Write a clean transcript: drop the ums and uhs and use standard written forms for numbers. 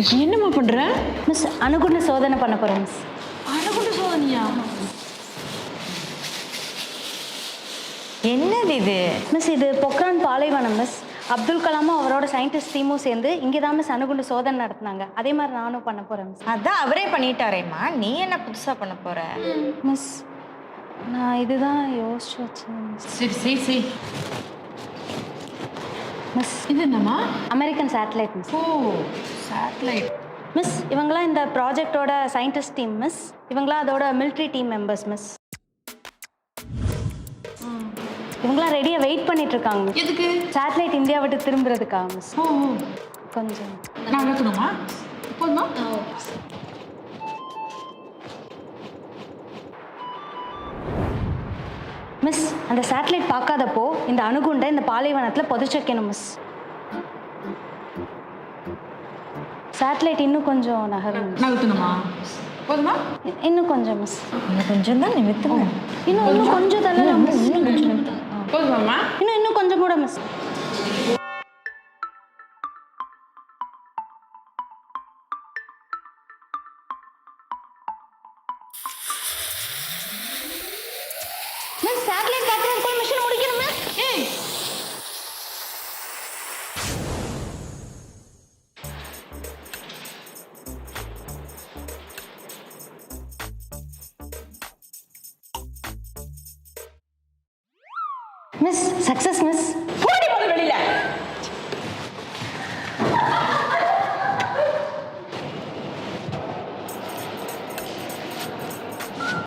என்னம்மா பண்ற? மிஸ் அணுகுண்டு சோதனை பண்ண போகிறேன் மிஸ். அணுகுண்டு சோதனையா? என்னது இது? மிஸ் இது பொக்ரான் பாலைவனம் மிஸ். அப்துல் கலாமும் அவரோட சயின்டிஸ்ட் டீமும் சேர்ந்து இங்கே தான் மிஸ் அணுகுண்டு சோதனை நடத்துனாங்க. அதே மாதிரி நானும் பண்ண போகிறேன் மிஸ். அதான் அவரே பண்ணிட்டாரேம்மா, நீ என்ன புதுசா பண்ண போற? மிஸ் நான் இதுதான் யோசிச்சு வச்சேன் மிஸ். சரி. மிஸ் இது என்னம்மா? American satellite miss. Oh, satellite. Miss இவங்களாம் இந்த ப்ராஜெக்டோட சயின்டிஸ்ட் டீம் மிஸ். இவங்களாம் அதோட மிலிட்ரி டீம் மெம்பர்ஸ் மிஸ். இவங்களாம் ரெடியாக வெயிட் பண்ணிட்டு இருக்காங்க மிஸ். எதுக்கு? சேட்டலைட் இந்தியா விட்டு திரும்புறதுக்காக மிஸ். ஓ, கொஞ்சம் நான் வைக்கணுமா? போதுமா? மிஸ் அந்த சேட்டலைட் பார்க்காதப்போ இந்த அணுகுண்டை இந்த பாலைவனத்தில் புதைச்சு வைக்கணும் மிஸ். சேட்டலைட் இன்னும் கொஞ்சம் நகரும் மிஸ். நான் வைக்கணுமா? போதுமா? இன்னும் கொஞ்சம் மிஸ். இன்னும் கொஞ்சம் தான் நிமித்துங்க. இன்னும் கொஞ்சம் தள்ளலாம் மிஸ். போதுமாம்மா? இன்னும் கொஞ்சம் கூட மிஸ். மிஸ் சேட்டலைட் பார்க்கறதுக்கு போய் மிஷன் முடிக்கணும் மிஸ். ஏய், மிஸ் சக்சஸ் மிஸ்.